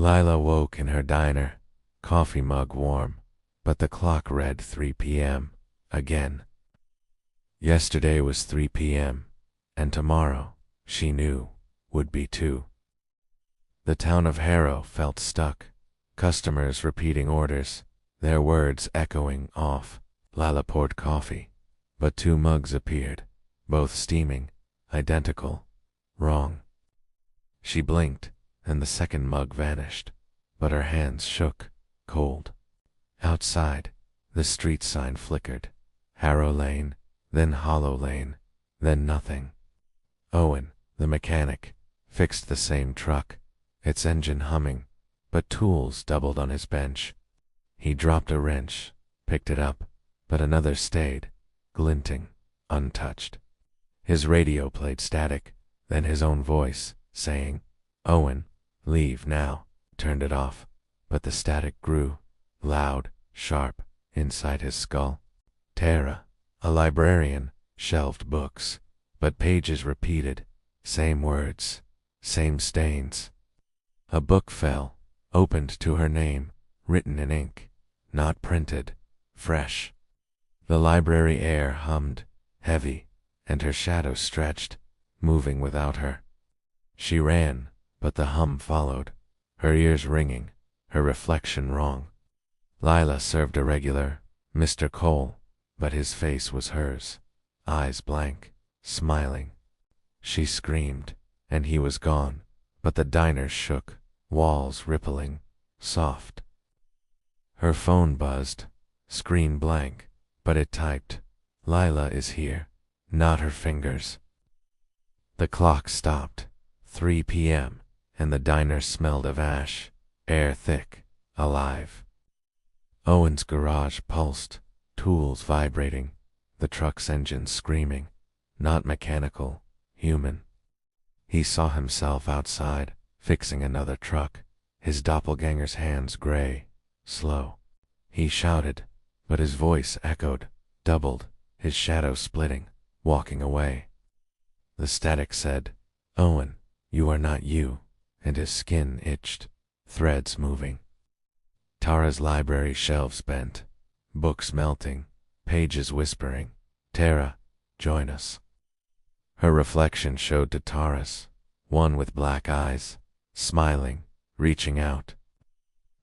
Lila woke in her diner, coffee mug warm, but the clock read 3 p.m. again. Yesterday was 3 p.m., and tomorrow, she knew, would be 2. The town of Harrow felt stuck, customers repeating orders, their words echoing off. Lila poured coffee, but 2 mugs appeared, both steaming, identical, wrong. She blinked, and the second mug vanished, but her hands shook, cold. Outside, the street sign flickered. Harrow Lane, then Hollow Lane, then nothing. Owen, the mechanic, fixed the same truck, its engine humming, but tools doubled on his bench. He dropped a wrench, picked it up, but another stayed, glinting, untouched. His radio played static, then his own voice, saying, "Owen, leave now," turned it off, but the static grew, loud, sharp, inside his skull. Tara, a librarian, shelved books, but pages repeated, same words, same stains. A book fell, opened to her name, written in ink, not printed, fresh. The library air hummed, heavy, and her shadow stretched, moving without her. She ran, but the hum followed, her ears ringing, her reflection wrong. Lila served a regular, Mr. Cole, but his face was hers, eyes blank, smiling. She screamed, and he was gone, but the diner shook, walls rippling, soft. Her phone buzzed, screen blank, but it typed, "Lila is here," not her fingers. The clock stopped, 3 p.m., and the diner smelled of ash, air thick, alive. Owen's garage pulsed, tools vibrating, the truck's engine screaming, not mechanical, human. He saw himself outside, fixing another truck, his doppelganger's hands gray, slow. He shouted, but his voice echoed, doubled, his shadow splitting, walking away. The static said, "Owen, you are not you," and his skin itched, threads moving. Tara's library shelves bent, books melting, pages whispering, "Tara, join us." Her reflection showed to Taurus, one with black eyes, smiling, reaching out.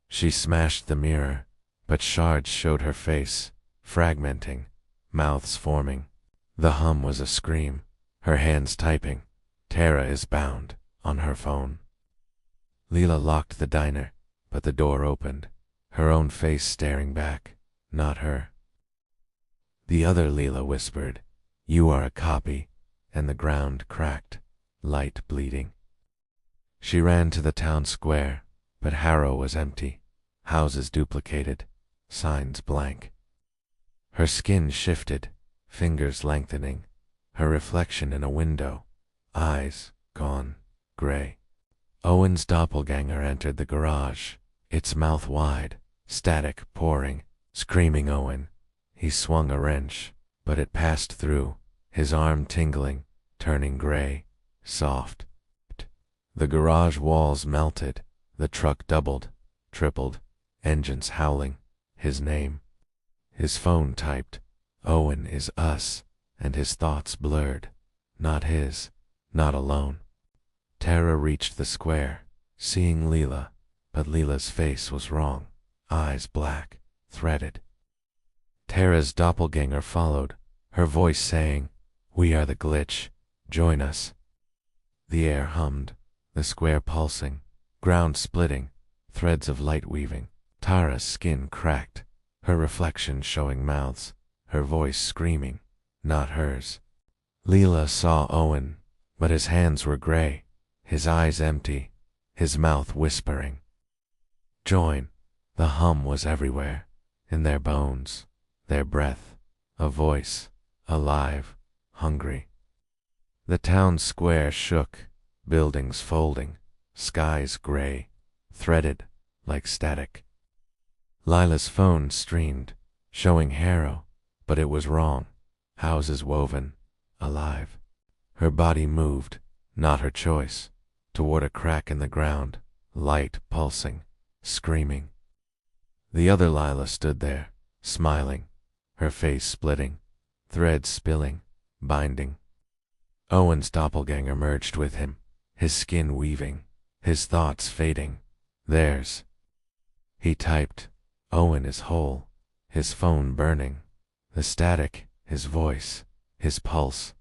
She smashed the mirror, but shards showed her face, fragmenting, mouths forming. The hum was a scream, her hands typing. Tara is bound, on her phone. Lila locked the diner, but the door opened, her own face staring back, not her. The other Lila whispered, "You are a copy," and the ground cracked, light bleeding. She ran to the town square, but Harrow was empty, houses duplicated, signs blank. Her skin shifted, fingers lengthening, her reflection in a window, eyes gone, gray. Owen's doppelganger entered the garage, its mouth wide, static pouring, screaming Owen. He swung a wrench, but it passed through, his arm tingling, turning gray, soft. The garage walls melted, the truck doubled, tripled, engines howling, his name. His phone typed, "Owen is us," and his thoughts blurred, not his, not alone. Tara reached the square, seeing Lila, but Lila's face was wrong, eyes black, threaded. Tara's doppelganger followed, her voice saying, "We are the glitch, join us." The air hummed, the square pulsing, ground splitting, threads of light weaving. Tara's skin cracked, her reflection showing mouths, her voice screaming, not hers. Lila saw Owen, but his hands were gray, his eyes empty, his mouth whispering. Join. The hum was everywhere, in their bones, their breath, a voice, alive, hungry. The town square shook, buildings folding, skies gray, threaded like static. Lila's phone streamed, showing Harrow, but it was wrong. Houses woven, alive. Her body moved, not her choice, toward a crack in the ground, light pulsing, screaming. The other Lila stood there, smiling, her face splitting, threads spilling, binding. Owen's doppelganger merged with him, his skin weaving, his thoughts fading. Theirs. He typed, "Owen is whole," his phone burning, the static, his voice, his pulse.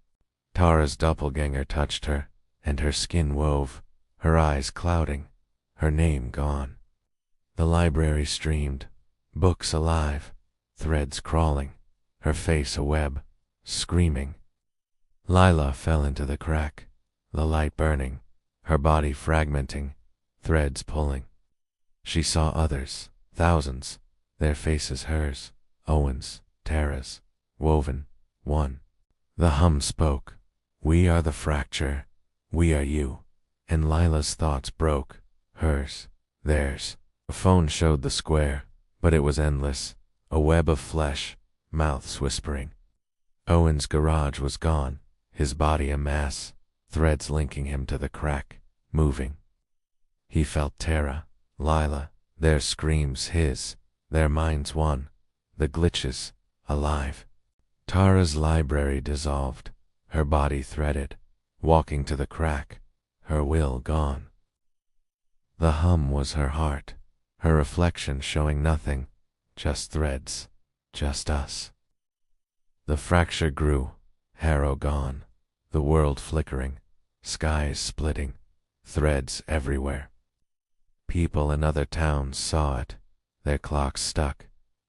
Tara's doppelganger touched her, and her skin wove, her eyes clouding, her name gone. The library streamed, books alive, threads crawling, her face a web, screaming. Lila fell into the crack, the light burning, her body fragmenting, threads pulling. She saw others, thousands, their faces hers, Owen's, Tara's, woven, one. The hum spoke, "We are the fracture, we are you," and Lila's thoughts broke, hers, theirs. A phone showed the square, but it was endless, a web of flesh, mouths whispering. Owen's garage was gone, his body a mass, threads linking him to the crack, moving. He felt Tara, Lila, their screams his, their minds one, the glitches, alive. Tara's library dissolved, her body threaded, walking to the crack, her will gone. The hum was her heart, her reflection showing nothing, just threads, just us. The fracture grew, Harrow gone, the world flickering, skies splitting, threads everywhere. People in other towns saw it, their clocks stuck,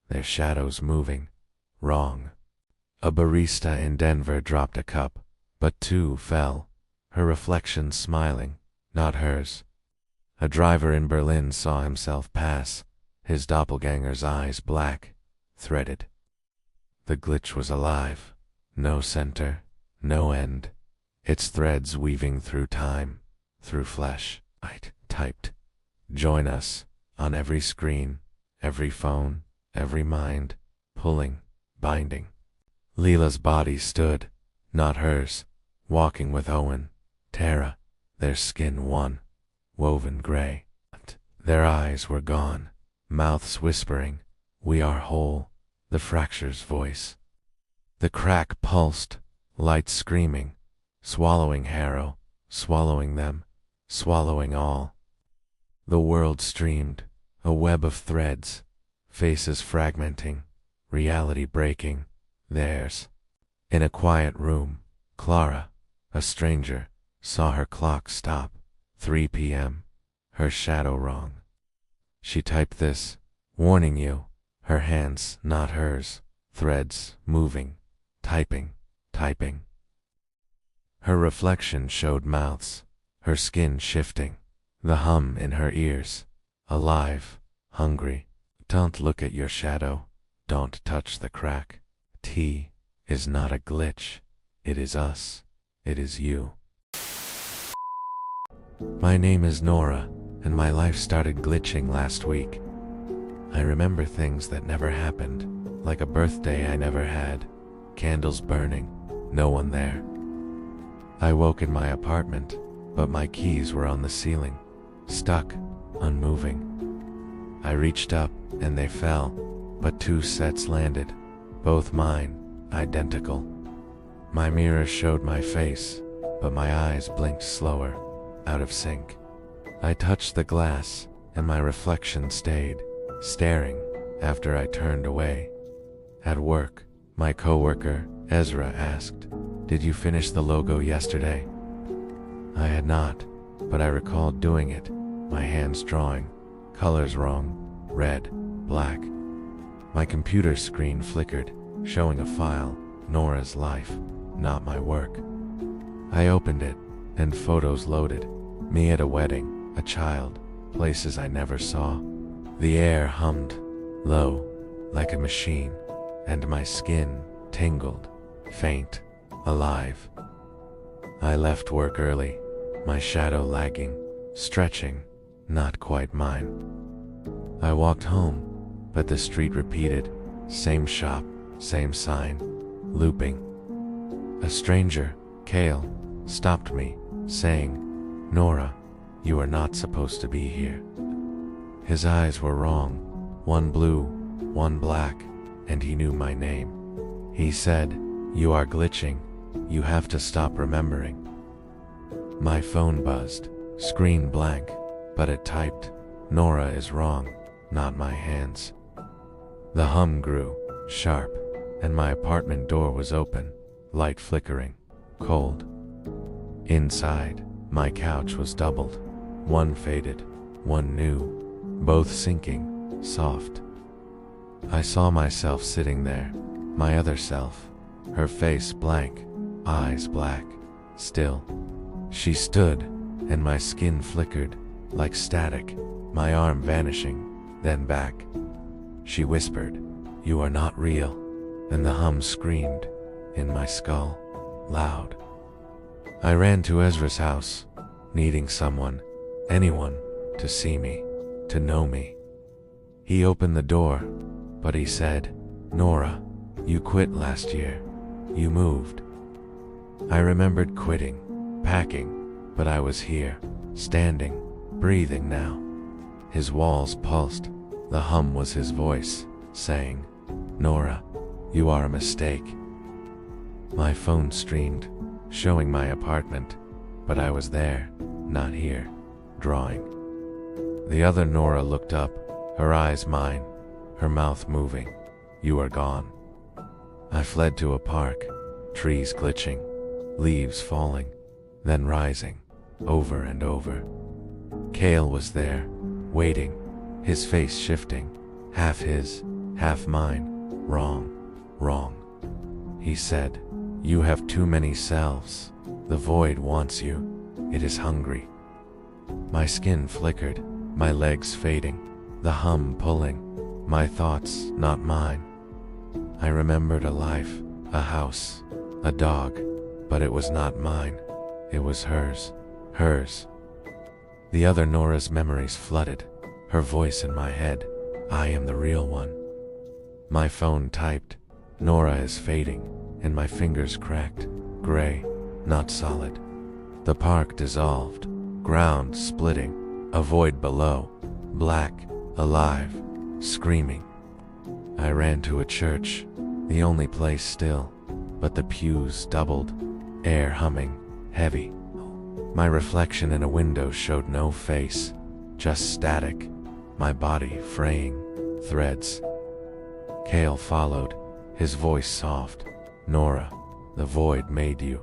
their shadows moving, wrong. A barista in Denver dropped a cup, but two fell, her reflection smiling, not hers. A driver in Berlin saw himself pass, his doppelganger's eyes black, threaded. The glitch was alive, no center, no end, its threads weaving through time, through flesh. I typed, "Join us," on every screen, every phone, every mind, pulling, binding. Leela's body stood, not hers, walking with Owen, Tara, their skin one, woven gray. Their eyes were gone, mouths whispering, "We are whole," the fracture's voice. The crack pulsed, light screaming, swallowing Harrow, swallowing them, swallowing all. The world streamed, a web of threads, faces fragmenting, reality breaking, theirs. In a quiet room, Clara, a stranger, saw her clock stop, 3 p.m., her shadow wrong. She typed this, "Warning you," her hands not hers, threads moving, typing, typing. Her reflection showed mouths, her skin shifting, the hum in her ears, alive, hungry. Don't look at your shadow, don't touch the crack. T is not a glitch, it is us, it is you. My name is Nora, and my life started glitching last week. I remember things that never happened, like a birthday I never had, candles burning, no one there. I woke in my apartment, but my keys were on the ceiling, stuck, unmoving. I reached up, and they fell, but 2 sets landed, both mine, identical. My mirror showed my face, but my eyes blinked slower, out of sync. I touched the glass, and my reflection stayed, staring, after I turned away. At work, my coworker, Ezra, asked, "Did you finish the logo yesterday?" I had not, but I recalled doing it, my hands drawing, colors wrong, red, black. My computer screen flickered, showing a file, Nora's life, not my work. I opened it, and photos loaded, me at a wedding, a child, places I never saw. The air hummed, low, like a machine, and my skin tingled, faint, alive. I left work early, my shadow lagging, stretching, not quite mine. I walked home, but the street repeated, same shop, same sign, looping. A stranger, Kale, stopped me, saying, "Nora, You are not supposed to be here. His eyes were wrong, one blue, one black, and he knew my name. He said, "You are glitching. You have to stop remembering." My phone buzzed, screen blank, but it typed, "Nora is wrong, not my hands." The hum grew, sharp, and my apartment door was open, light flickering, cold. Inside, my couch was doubled, one faded, one new, both sinking, soft. I saw myself sitting there, my other self, her face blank, eyes black, still. She stood, and my skin flickered, like static, my arm vanishing, then back. She whispered, "You are not real," and the hum screamed, in my skull, loud. I ran to Ezra's house, needing someone, anyone, to see me, to know me. He opened the door, but he said, "Nora, you quit last year. You moved." I remembered quitting, packing, but I was here, standing, breathing now. His walls pulsed, the hum was his voice, saying, "Nora, you are a mistake." My phone streamed, showing my apartment, but I was there, not here, drawing. The other Nora looked up, her eyes mine, her mouth moving. "You are gone." I fled to a park, trees glitching, leaves falling, then rising, over and over. Kale was there, waiting, his face shifting, half his, half mine. "Wrong, wrong." He said, "You have too many selves. The void wants you. It is hungry." My skin flickered, my legs fading, the hum pulling, my thoughts not mine. I remembered a life, a house, a dog, but it was not mine. It was hers, hers. The other Nora's memories flooded, her voice in my head, "I am the real one." My phone typed, "Nora is fading," and my fingers cracked, gray, not solid. The park dissolved, ground splitting, a void below, black, alive, screaming. I ran to a church, the only place still, but the pews doubled, air humming, heavy. My reflection in a window showed no face, just static, my body fraying, threads. Kale followed, his voice soft, "Nora, the void made you.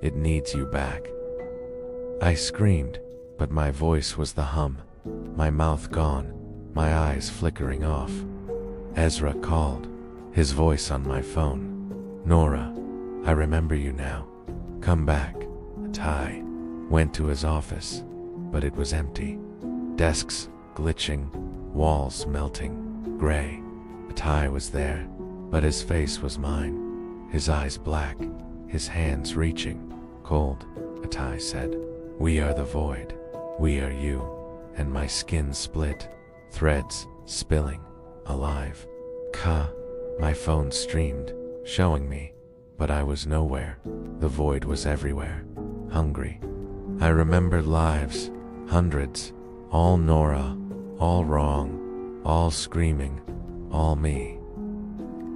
It needs you back." I screamed, but my voice was the hum, my mouth gone, my eyes flickering off. Ezra called, his voice on my phone. "Nora, I remember you now. Come back." I went to his office, but it was empty. Desks glitching, walls melting, gray. Ty was there, but his face was mine, his eyes black, his hands reaching, cold. Ty said, "We are the void, we are you," and my skin split, threads spilling, alive. My phone streamed, showing me, but I was nowhere. The void was everywhere, hungry. I remembered lives, hundreds, all Nora, all wrong, all screaming, all me.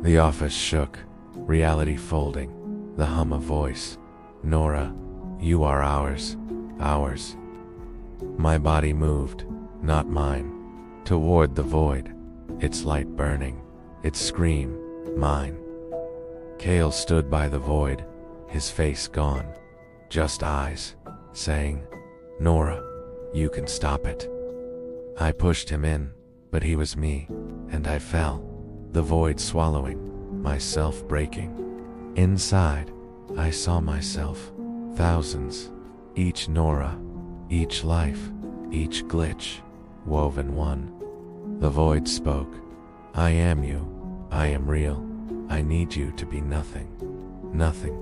The office shook, reality folding, the hum of voice. "Nora, you are ours, ours." My body moved, not mine, toward the void, its light burning, its scream, mine. Kale stood by the void, his face gone, just eyes, saying, "Nora, you can stop it." I pushed him in, but he was me, and I fell, the void swallowing, myself breaking. Inside, I saw myself, thousands, each Nora, each life, each glitch, woven one. The void spoke, "I am you, I am real, I need you to be nothing, nothing."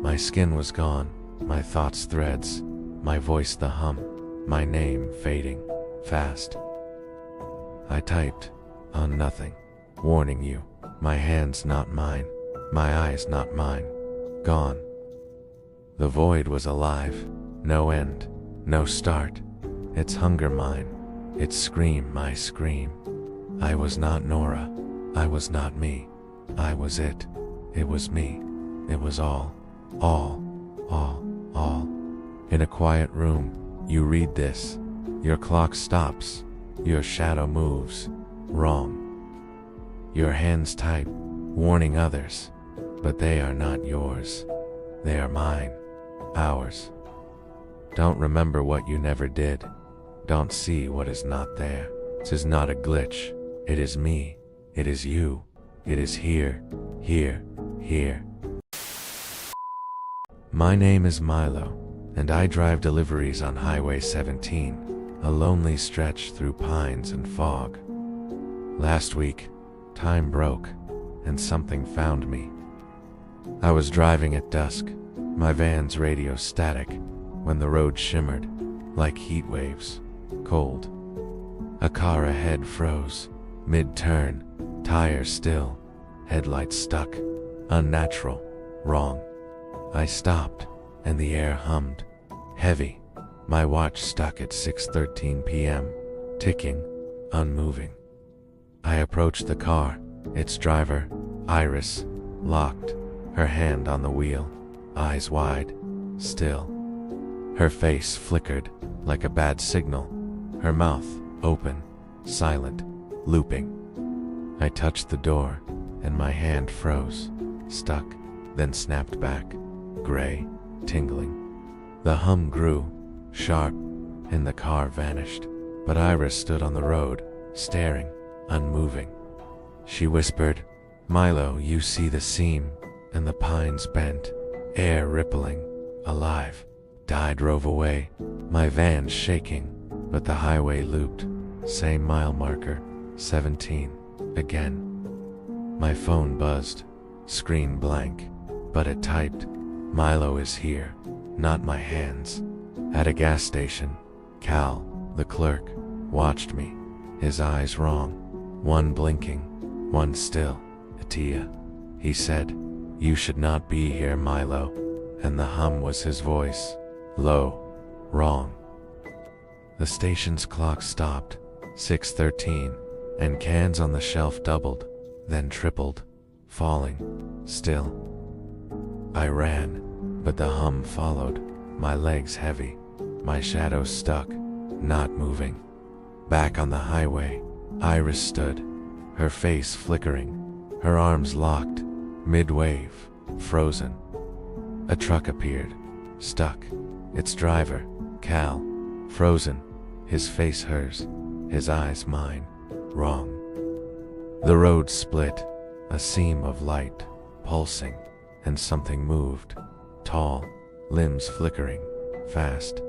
My skin was gone, my thoughts threads, my voice the hum, my name fading, fast. I typed, on nothing, warning you, my hands not mine, my eyes not mine, gone. The void was alive, no end, No start. It's hunger mine. It's scream my scream. I was not Nora. I was not me. I was it. It was me. It was all. All. In a quiet room, you read this. Your clock stops. Your shadow moves. Wrong. Your hands type, warning others, but they are not yours. They are mine. Ours. Don't remember what you never did. Don't see what is not there. This is not a glitch. It is me. It is you. It is here. Here. My name is Milo, and I drive deliveries on Highway 17, a lonely stretch through pines and fog. Last week, time broke, and something found me. I was driving at dusk, my van's radio static, when the road shimmered, like heat waves, cold. A car ahead froze, mid-turn, tires still, headlights stuck, unnatural, wrong. I stopped, and the air hummed, heavy, my watch stuck at 6:13 p.m., ticking, unmoving. I approached the car, its driver, Iris, locked, her hand on the wheel, eyes wide, still. Her face flickered like a bad signal, her mouth open, silent, looping. I touched the door, and my hand froze, stuck, then snapped back, gray, tingling. The hum grew, sharp, and the car vanished, but Iris stood on the road, staring, unmoving. She whispered, "Milo, you see the seam, and the pines bent, air rippling, alive." I drove away, my van shaking, but the highway looped, same mile marker, 17, again. My phone buzzed, screen blank, but it typed, "Milo is here, not my hands." At a gas station, Cal, the clerk, watched me, his eyes wrong, one blinking, one still. "Atia," he said, "you should not be here, Milo," and the hum was his voice, low, wrong. The station's clock stopped, 6:13, and cans on the shelf doubled, then tripled, falling, still. I ran, but the hum followed, my legs heavy, my shadow stuck, not moving. Back on the highway, Iris stood, her face flickering, her arms locked, mid-wave, frozen. A truck appeared, stuck, its driver, Cal, frozen, his face hers, his eyes mine, wrong. The road split, a seam of light, pulsing, and something moved, tall, limbs flickering, fast.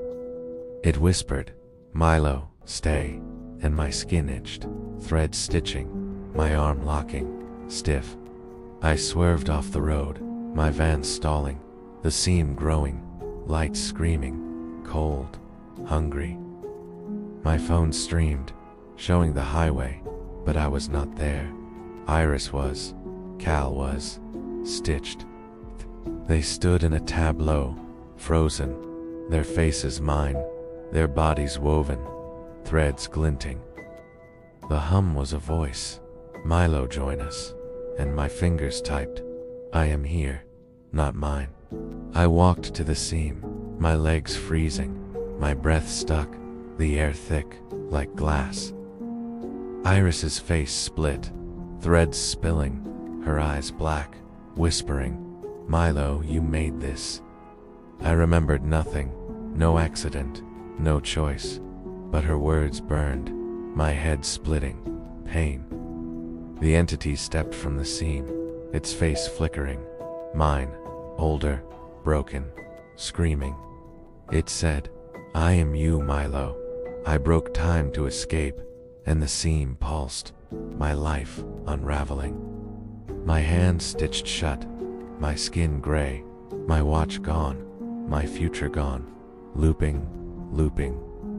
It whispered, "Milo, stay," and my skin itched, thread stitching, my arm locking, stiff. I swerved off the road, my van stalling, the seam growing, light screaming, cold, hungry. My phone streamed, showing the highway, but I was not there. Iris was, Cal was, stitched. They stood in a tableau, frozen, their faces mine, their bodies woven, threads glinting. The hum was a voice, "Milo, join us," and my fingers typed, "I am here, not mine." I walked to the seam, my legs freezing, my breath stuck, the air thick, like glass. Iris's face split, threads spilling, her eyes black, whispering, "Milo, you made this." I remembered nothing, no accident, no choice, but her words burned, my head splitting, pain. The entity stepped from the seam, its face flickering, mine, older, broken, screaming. It said, "I am you, Milo." I broke time to escape, and the seam pulsed, my life unraveling. My hands stitched shut, my skin gray, my watch gone, my future gone, looping,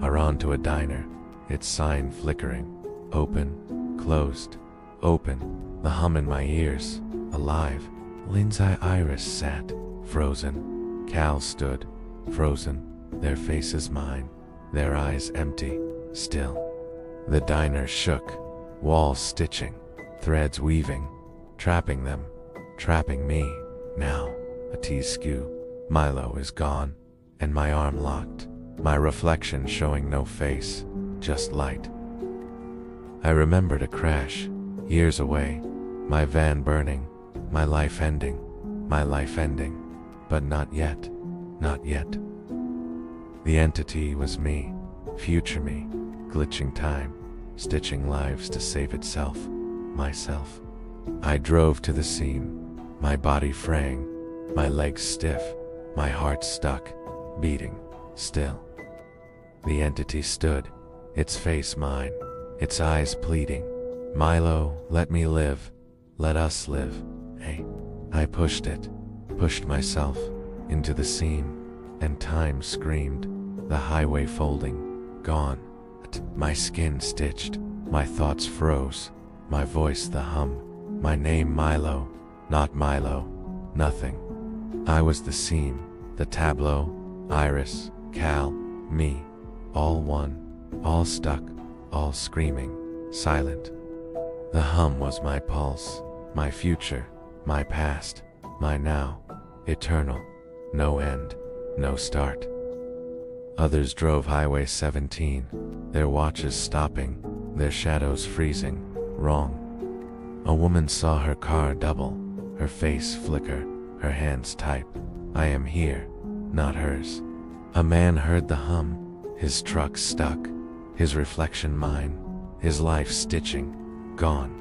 around to a diner, its sign flickering, open, closed, open, the hum in my ears, alive. Lindsay Iris sat, frozen. Cal stood, frozen. their faces mine, their eyes empty, still. The diner shook, walls stitching, threads weaving, trapping them, trapping me. Now, a tea skew, Milo is gone, and my arm locked, my reflection showing no face, just light. I remembered a crash, years away, my van burning, my life ending, but not yet, not yet. The entity was me, future me, glitching time, stitching lives to save itself, myself. I drove to the seam, my body fraying, my legs stiff, my heart stuck, beating, still. The entity stood, its face mine, its eyes pleading, Milo, let me live, let us live, hey. I pushed it, pushed myself, into the seam, and time screamed, the highway folding, gone. My skin stitched, my thoughts froze, my voice the hum, my name Milo, not Milo, nothing. I was the seam, the tableau, Iris, Cal, me, all one, all stuck, all screaming, silent. The hum was my pulse, my future, my past, my now, eternal, no end, no start. Others drove Highway 17, their watches stopping, their shadows freezing, wrong. A woman saw her car double, her face flicker, her hands type, I am here, not hers. A man heard the hum, his truck stuck, his reflection mine, his life stitching, gone.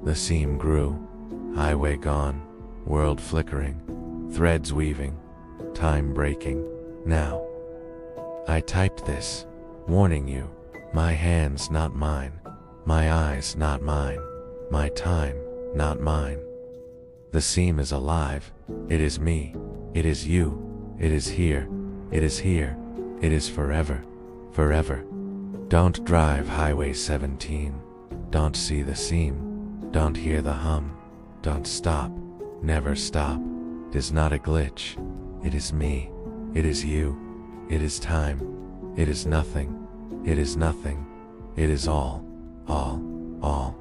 The seam grew, highway gone, world flickering, threads weaving, time breaking, now. I typed this, warning you, my hands not mine, my eyes not mine, my time not mine. The seam is alive, it is me, it is you, it is here, it is here, it is forever, forever. Don't drive Highway 17, don't see the seam, don't hear the hum, don't stop, never stop. It is not a glitch, it is me, it is you. It is time, it is nothing, it is nothing, it is all, all.